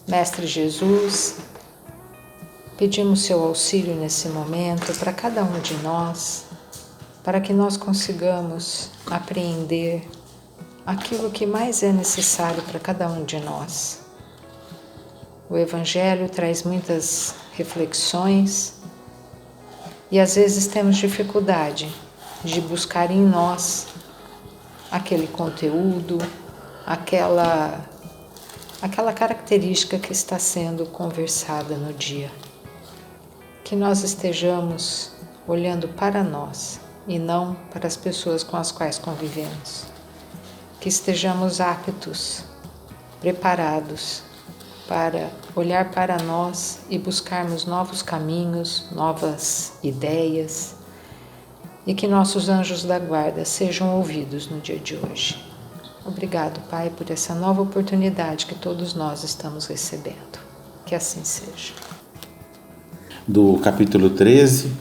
Mestre Jesus, pedimos seu auxílio nesse momento para cada um de nós, para que nós consigamos apreender aquilo que mais é necessário para cada um de nós. O Evangelho traz muitas reflexões e às vezes temos dificuldade de buscar em nós aquele conteúdo, aquela característica que está sendo conversada no dia. Que nós estejamos olhando para nós e não para as pessoas com as quais convivemos. Que estejamos aptos, preparados para olhar para nós e buscarmos novos caminhos, novas ideias, e que nossos anjos da guarda sejam ouvidos no dia de hoje. Obrigado, Pai, por essa nova oportunidade que todos nós estamos recebendo. Que assim seja. Do capítulo 13,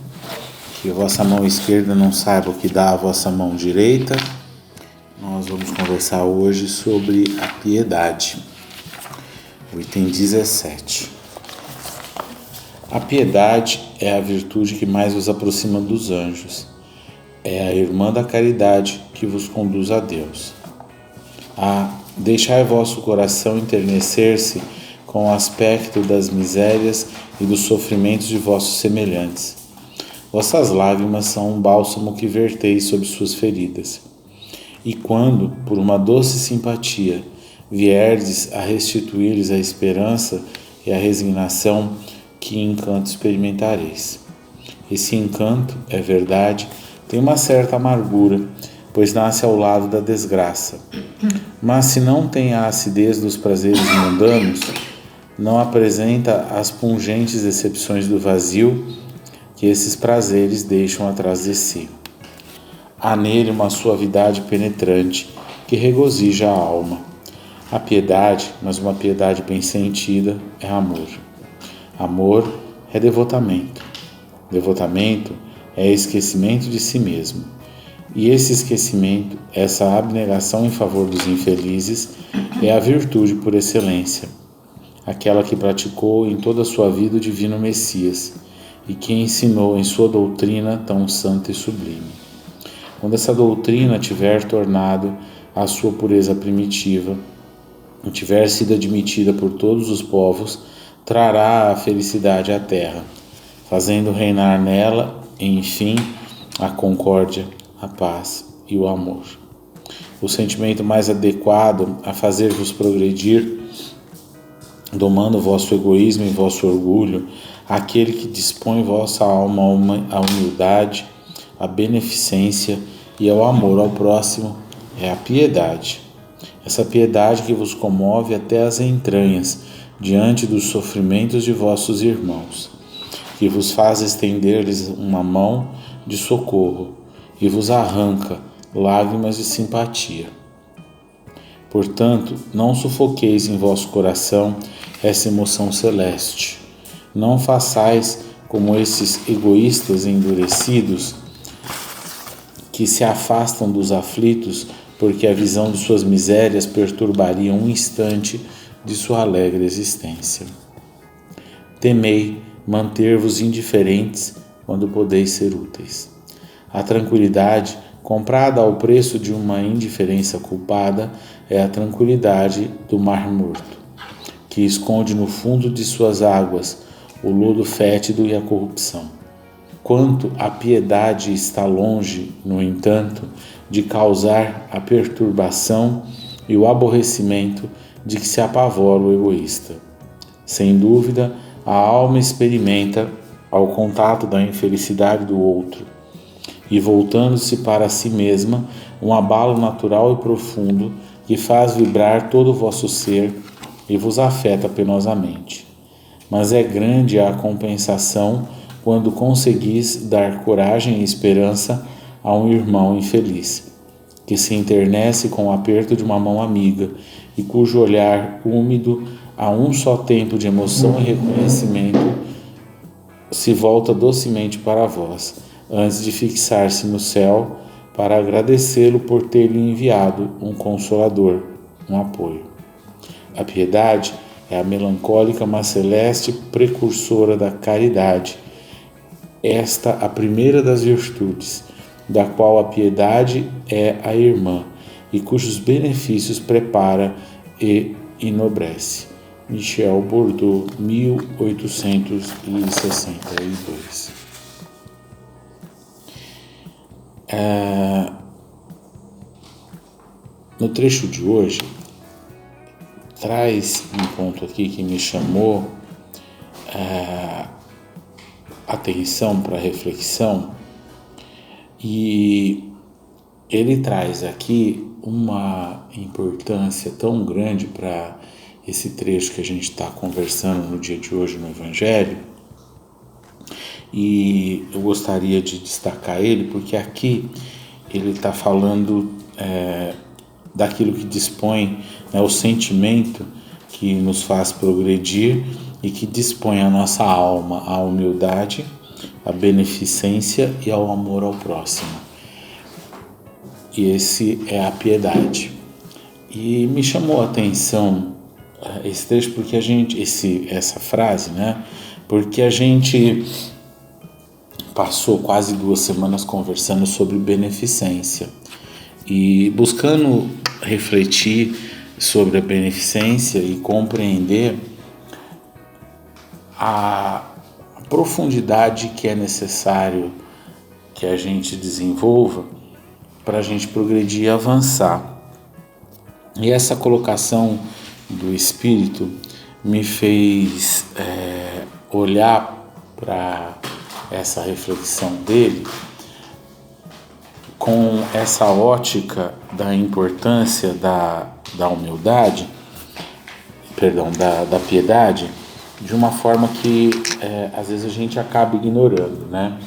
que a vossa mão esquerda não saiba o que dá a vossa mão direita, nós vamos conversar hoje sobre a piedade. O item 17. A piedade é a virtude que mais vos aproxima dos anjos. É a irmã da caridade que vos conduz a Deus. Deixai vosso coração enternecer-se com o aspecto das misérias e dos sofrimentos de vossos semelhantes. Vossas lágrimas são um bálsamo que verteis sobre suas feridas. E quando, por uma doce simpatia, vierdes a restituir-lhes a esperança e a resignação, que encanto experimentareis. Esse encanto, é verdade, tem uma certa amargura, pois nasce ao lado da desgraça. Mas se não tem a acidez dos prazeres mundanos, não apresenta as pungentes decepções do vazio que esses prazeres deixam atrás de si. Há nele uma suavidade penetrante que regozija a alma. A piedade, mas uma piedade bem sentida, é amor. Amor é devotamento. Devotamento é esquecimento de si mesmo. E esse esquecimento, essa abnegação em favor dos infelizes, é a virtude por excelência, aquela que praticou em toda a sua vida o divino Messias e que ensinou em sua doutrina tão santa e sublime. Quando essa doutrina tiver tornado a sua pureza primitiva, e tiver sido admitida por todos os povos, trará a felicidade à terra, fazendo reinar nela, enfim, a concórdia, a paz e o amor. O sentimento mais adequado a fazer-vos progredir, domando vosso egoísmo e vosso orgulho, aquele que dispõe vossa alma à humildade, à beneficência e ao amor ao próximo, é a piedade. Essa piedade que vos comove até as entranhas diante dos sofrimentos de vossos irmãos, que vos faz estender-lhes uma mão de socorro e vos arranca lágrimas de simpatia. Portanto, não sufoqueis em vosso coração essa emoção celeste. Não façais como esses egoístas endurecidos que se afastam dos aflitos porque a visão de suas misérias perturbaria um instante de sua alegre existência. Temei manter-vos indiferentes quando podeis ser úteis. A tranquilidade, comprada ao preço de uma indiferença culpada, é a tranquilidade do mar morto, que esconde no fundo de suas águas o lodo fétido e a corrupção. Quanto a piedade está longe, no entanto, de causar a perturbação e o aborrecimento de que se apavora o egoísta. Sem dúvida, a alma experimenta, ao contato da infelicidade do outro, e voltando-se para si mesma, um abalo natural e profundo que faz vibrar todo o vosso ser e vos afeta penosamente. Mas é grande a compensação quando conseguis dar coragem e esperança a um irmão infeliz, que se enternece com o aperto de uma mão amiga e cujo olhar úmido, a um só tempo de emoção e reconhecimento, se volta docemente para vós, antes de fixar-se no céu para agradecê-lo por ter-lhe enviado um consolador, um apoio. A piedade É a melancólica, mas celeste precursora da caridade. Esta a primeira das virtudes, da qual a piedade é a irmã, e cujos benefícios prepara e enobrece. Michel Bordeaux, 1862. No trecho de hoje, traz um ponto aqui que me chamou atenção para reflexão, e ele traz aqui uma importância tão grande para esse trecho que a gente está conversando no dia de hoje no Evangelho, e eu gostaria de destacar ele porque aqui ele está falando daquilo que dispõe, né, o sentimento que nos faz progredir e que dispõe a nossa alma à humildade, à beneficência e ao amor ao próximo. E esse é a piedade. E me chamou a atenção esse trecho porque essa frase, né? Porque a gente passou quase 2 semanas conversando sobre beneficência e buscando refletir sobre a beneficência e compreender a profundidade que é necessário que a gente desenvolva para a gente progredir e avançar. E essa colocação do Espírito me fez olhar para essa reflexão dele com essa ótica da importância da humildade, da piedade, de uma forma que às vezes a gente acaba ignorando, né?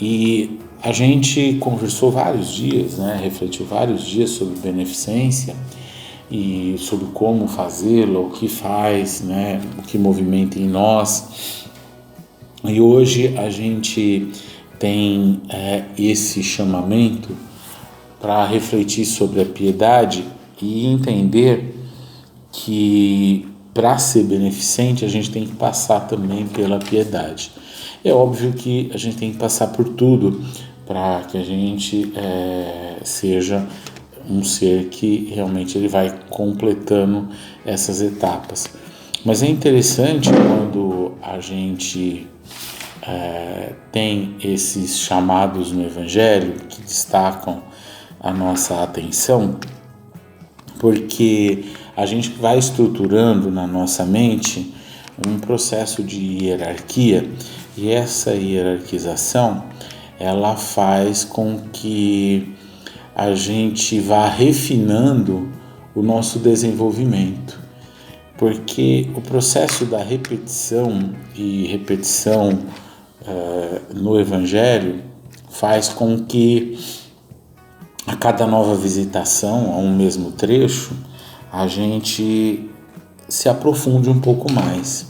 E a gente conversou vários dias, né? Refletiu vários dias sobre beneficência e sobre como fazê-la, o que faz, né? O que movimenta em nós. E hoje a gente tem esse chamamento para refletir sobre a piedade e entender que para ser beneficente a gente tem que passar também pela piedade. É óbvio que a gente tem que passar por tudo para que a gente seja um ser que realmente ele vai completando essas etapas. Mas é interessante quando a gente tem esses chamados no Evangelho que destacam a nossa atenção, porque a gente vai estruturando na nossa mente um processo de hierarquia, e essa hierarquização ela faz com que a gente vá refinando o nosso desenvolvimento, porque o processo da repetição e repetição no Evangelho faz com que a cada nova visitação a um mesmo trecho a gente se aprofunde um pouco mais.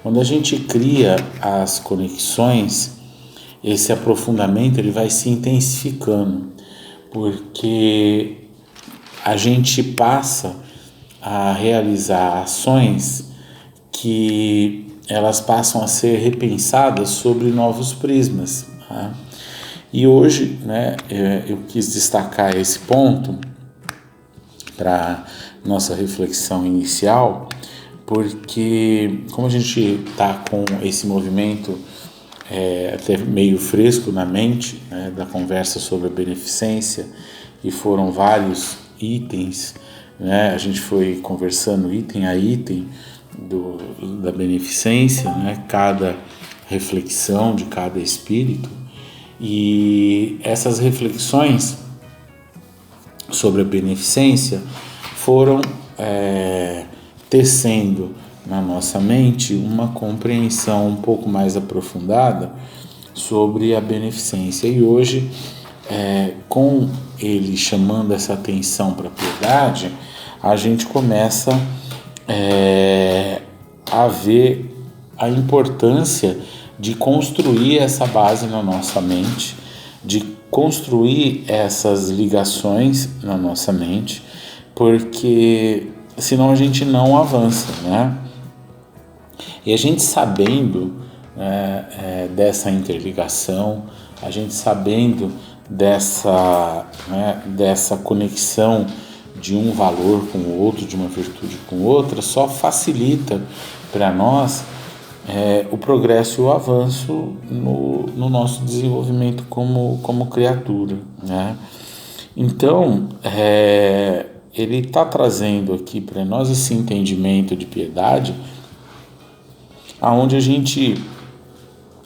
Quando a gente cria as conexões, esse aprofundamento ele vai se intensificando, porque a gente passa a realizar ações que elas passam a ser repensadas sobre novos prismas, tá? E hoje, né, eu quis destacar esse ponto para nossa reflexão inicial, porque como a gente está com esse movimento até meio fresco na mente, né, da conversa sobre a beneficência, e foram vários itens, né, a gente foi conversando item a item da beneficência, né, cada reflexão de cada espírito, e essas reflexões sobre a beneficência foram tecendo na nossa mente uma compreensão um pouco mais aprofundada sobre a beneficência. E hoje, com ele chamando essa atenção para a piedade, a gente começa a ver a importância de construir essa base na nossa mente, de construir essas ligações na nossa mente, porque senão a gente não avança, né? E a gente sabendo dessa interligação, a gente sabendo dessa conexão de um valor com o outro, de uma virtude com outra, só facilita para nós o progresso e o avanço no nosso desenvolvimento como criatura, né? Então, ele está trazendo aqui para nós esse entendimento de piedade, aonde a gente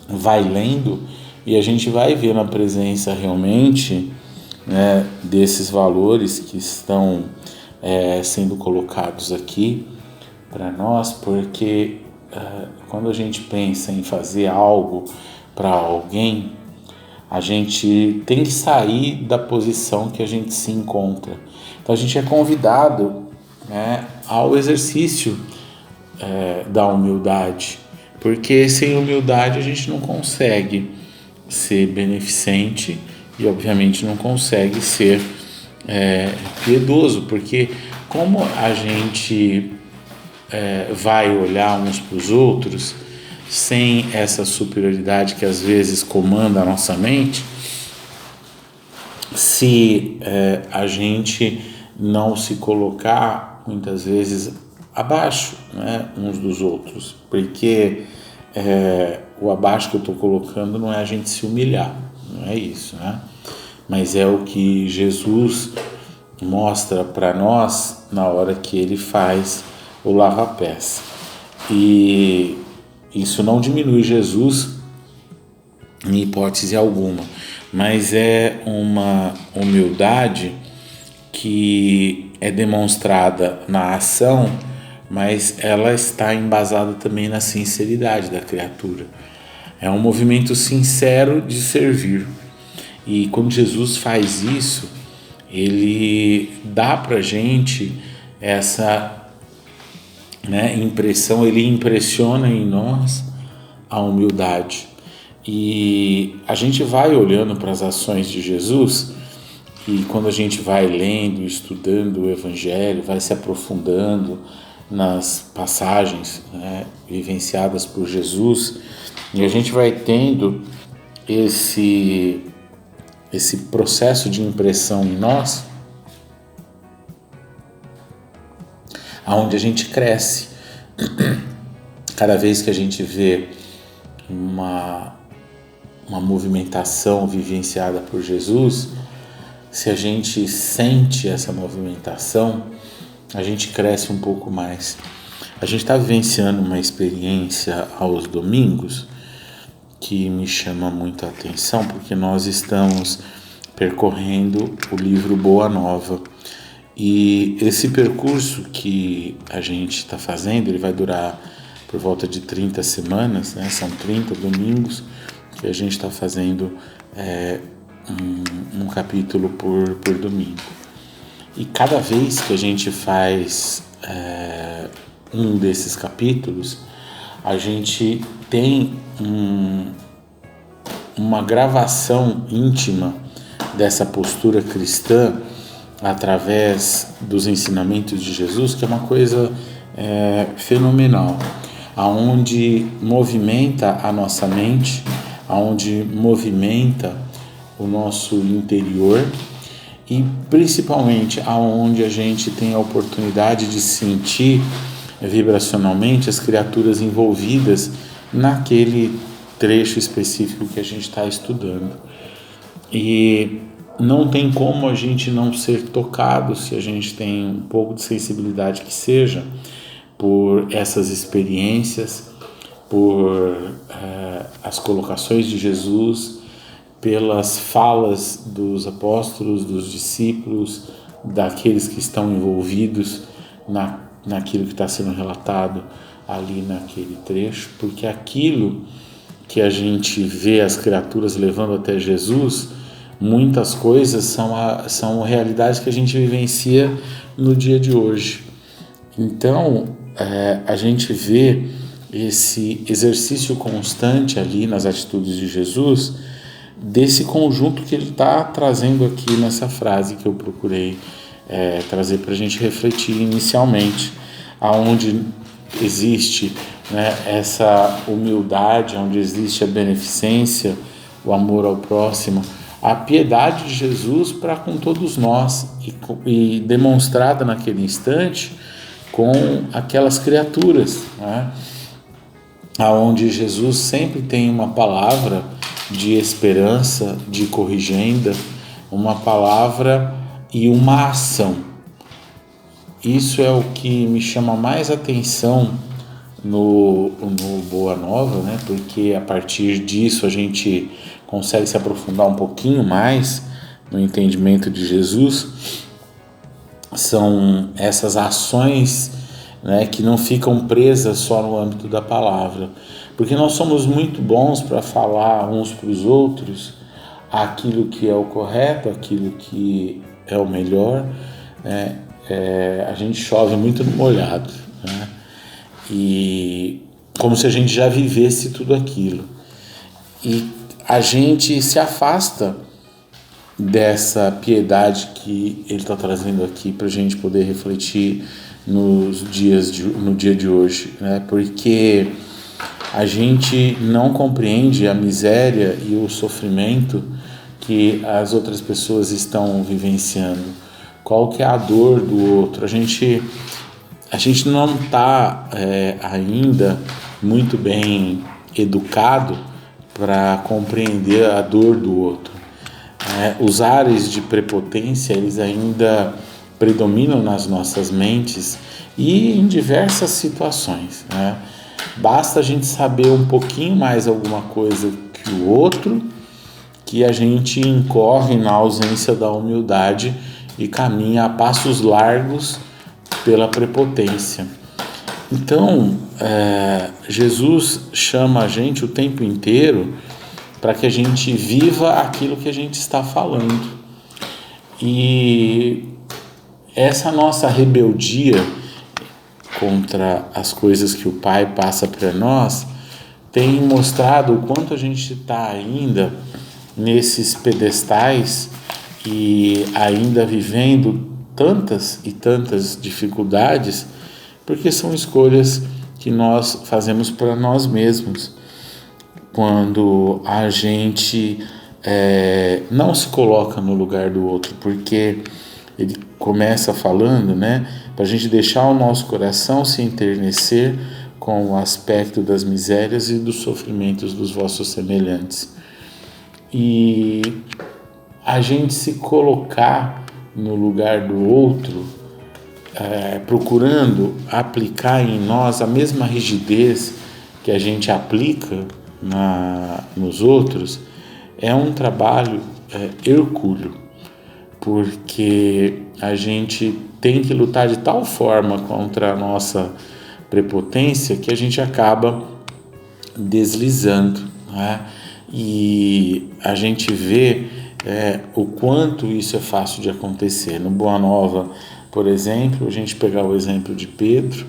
vai lendo e a gente vai ver na presença realmente, né, desses valores que estão sendo colocados aqui para nós, porque quando a gente pensa em fazer algo para alguém, a gente tem que sair da posição que a gente se encontra. Então a gente é convidado, né, ao exercício da humildade, porque sem humildade a gente não consegue ser beneficente e obviamente não consegue ser piedoso, porque como a gente vai olhar uns para os outros sem essa superioridade que às vezes comanda a nossa mente, se a gente não se colocar muitas vezes abaixo, né, uns dos outros, porque o abaixo que eu estou colocando não é a gente se humilhar, não é isso, né? Mas é o que Jesus mostra para nós na hora que ele faz o lava-pés. E isso não diminui Jesus em hipótese alguma, mas é uma humildade que é demonstrada na ação, mas ela está embasada também na sinceridade da criatura. É um movimento sincero de servir. E quando Jesus faz isso, ele dá para a gente essa impressão, ele impressiona em nós a humildade. E a gente vai olhando para as ações de Jesus, e quando a gente vai lendo, estudando o Evangelho, vai se aprofundando nas passagens, né, vivenciadas por Jesus, e a gente vai tendo esse processo de impressão em nós, aonde a gente cresce. Cada vez que a gente vê uma movimentação vivenciada por Jesus, se a gente sente essa movimentação, a gente cresce um pouco mais. A gente está vivenciando uma experiência aos domingos que me chama muito a atenção, porque nós estamos percorrendo o livro Boa Nova. E esse percurso que a gente está fazendo, ele vai durar por volta de 30 semanas, né? São 30 domingos que a gente está fazendo um capítulo por domingo. E cada vez que a gente faz um desses capítulos, a gente tem uma gravação íntima dessa postura cristã através dos ensinamentos de Jesus, que é uma coisa fenomenal, aonde movimenta a nossa mente, aonde movimenta o nosso interior e principalmente aonde a gente tem a oportunidade de sentir vibracionalmente as criaturas envolvidas naquele trecho específico que a gente está estudando. E não tem como a gente não ser tocado, se a gente tem um pouco de sensibilidade que seja, por essas experiências, por as colocações de Jesus, pelas falas dos apóstolos, dos discípulos, daqueles que estão envolvidos naquilo que está sendo relatado ali naquele trecho, porque aquilo que a gente vê as criaturas levando até Jesus, muitas coisas são realidades que a gente vivencia no dia de hoje. Então, a gente vê esse exercício constante ali nas atitudes de Jesus, desse conjunto que ele está trazendo aqui nessa frase que eu procurei trazer para a gente refletir inicialmente, aonde existe, né, essa humildade, onde existe a beneficência, o amor ao próximo, a piedade de Jesus para com todos nós e demonstrada naquele instante com aquelas criaturas, né, aonde Jesus sempre tem uma palavra de esperança, de corrigenda, uma palavra e uma ação. Isso é o que me chama mais atenção no Boa Nova, né? Porque a partir disso a gente consegue se aprofundar um pouquinho mais no entendimento de Jesus. São essas ações, né, que não ficam presas só no âmbito da palavra, porque nós somos muito bons para falar uns para os outros aquilo que é o correto, aquilo que é o melhor, né? A gente chove muito no molhado, né? E como se a gente já vivesse tudo aquilo, e a gente se afasta dessa piedade que ele está trazendo aqui para a gente poder refletir no dia de hoje, né? Porque a gente não compreende a miséria e o sofrimento que as outras pessoas estão vivenciando. Qual que é a dor do outro? A gente não está ainda muito bem educado para compreender a dor do outro. Os ares de prepotência, eles ainda predominam nas nossas mentes e em diversas situações, né? Basta a gente saber um pouquinho mais alguma coisa que o outro, que a gente incorre na ausência da humildade e caminha a passos largos pela prepotência. Então, Jesus chama a gente o tempo inteiro para que a gente viva aquilo que a gente está falando. E essa nossa rebeldia contra as coisas que o Pai passa para nós tem mostrado o quanto a gente está ainda nesses pedestais e ainda vivendo tantas e tantas dificuldades, porque são escolhas que nós fazemos para nós mesmos, quando a gente não se coloca no lugar do outro, porque ele começa falando, né, para a gente deixar o nosso coração se enternecer com o aspecto das misérias e dos sofrimentos dos vossos semelhantes. E a gente se colocar no lugar do outro, procurando aplicar em nós a mesma rigidez que a gente aplica nos outros, é um trabalho hercúleo, porque a gente tem que lutar de tal forma contra a nossa prepotência que a gente acaba deslizando, né? E a gente vê o quanto isso é fácil de acontecer. No Boa Nova, por exemplo, a gente pegar o exemplo de Pedro,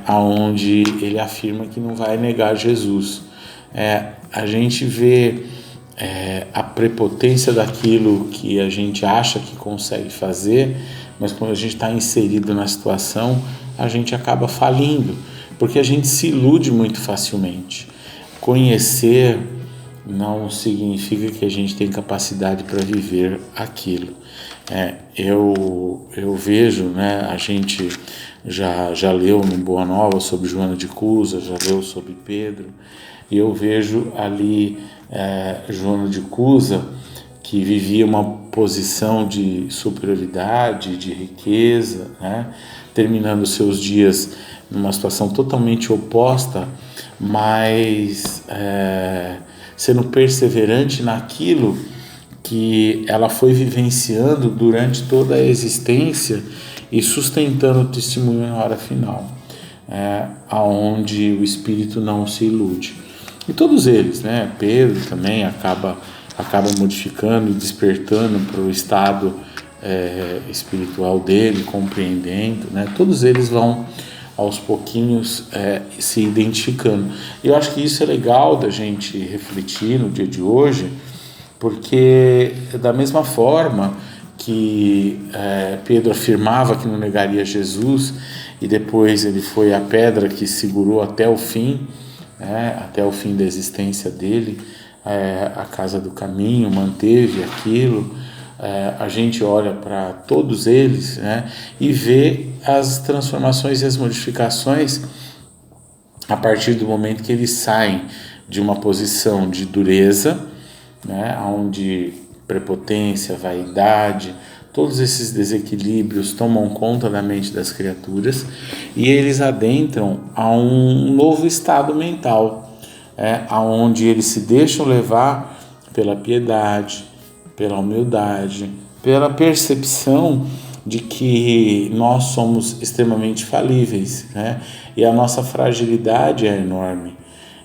onde ele afirma que não vai negar Jesus. A gente vê a prepotência daquilo que a gente acha que consegue fazer, mas quando a gente está inserido na situação, a gente acaba falindo, porque a gente se ilude muito facilmente. Conhecer não significa que a gente tem capacidade para viver aquilo. Eu vejo, né, a gente já leu no Boa Nova sobre Joana de Cusa, já leu sobre Pedro, e eu vejo ali Joana de Cusa, que vivia uma posição de superioridade, de riqueza, né, terminando seus dias numa situação totalmente oposta, mas sendo perseverante naquilo que ela foi vivenciando durante toda a existência e sustentando o testemunho na hora final, aonde o espírito não se ilude. E todos eles, né? Pedro também acaba modificando e despertando para o estado espiritual dele, compreendendo, né? Todos eles vão aos pouquinhos se identificando. Eu acho que isso é legal da gente refletir no dia de hoje, porque da mesma forma que Pedro afirmava que não negaria Jesus, e depois ele foi a pedra que segurou até o fim, até o fim da existência dele, a casa do caminho manteve aquilo. A gente olha para todos eles, e vê as transformações e as modificações a partir do momento que eles saem de uma posição de dureza, onde prepotência, vaidade, todos esses desequilíbrios tomam conta da mente das criaturas, e eles adentram a um novo estado mental, onde eles se deixam levar pela piedade, pela humildade, pela percepção de que nós somos extremamente falíveis, e a nossa fragilidade é enorme.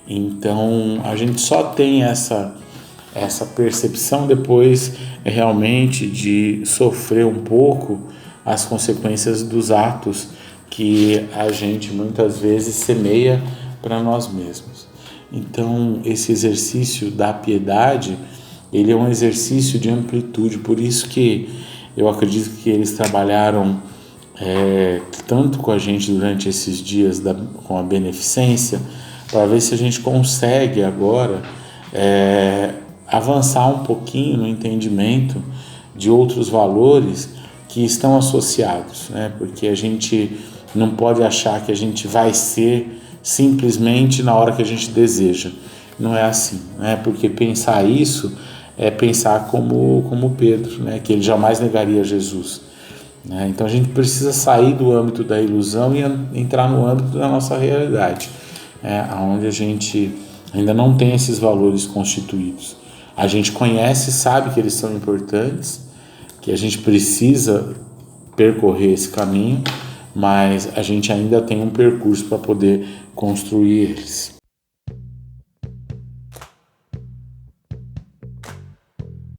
Então a gente só tem essa percepção depois realmente de sofrer um pouco as consequências dos atos que a gente muitas vezes semeia para nós mesmos. Então esse exercício da piedade, ele é um exercício de amplitude, por isso que eu acredito que eles trabalharam tanto com a gente durante esses dias com a beneficência, para ver se a gente consegue agora avançar um pouquinho no entendimento de outros valores que estão associados, porque a gente não pode achar que a gente vai ser simplesmente na hora que a gente deseja. Não é assim, porque pensar isso é pensar como Pedro, que ele jamais negaria Jesus. Então a gente precisa sair do âmbito da ilusão e entrar no âmbito da nossa realidade, onde a gente ainda não tem esses valores constituídos. A gente conhece, sabe que eles são importantes, que a gente precisa percorrer esse caminho, mas a gente ainda tem um percurso para poder construir eles.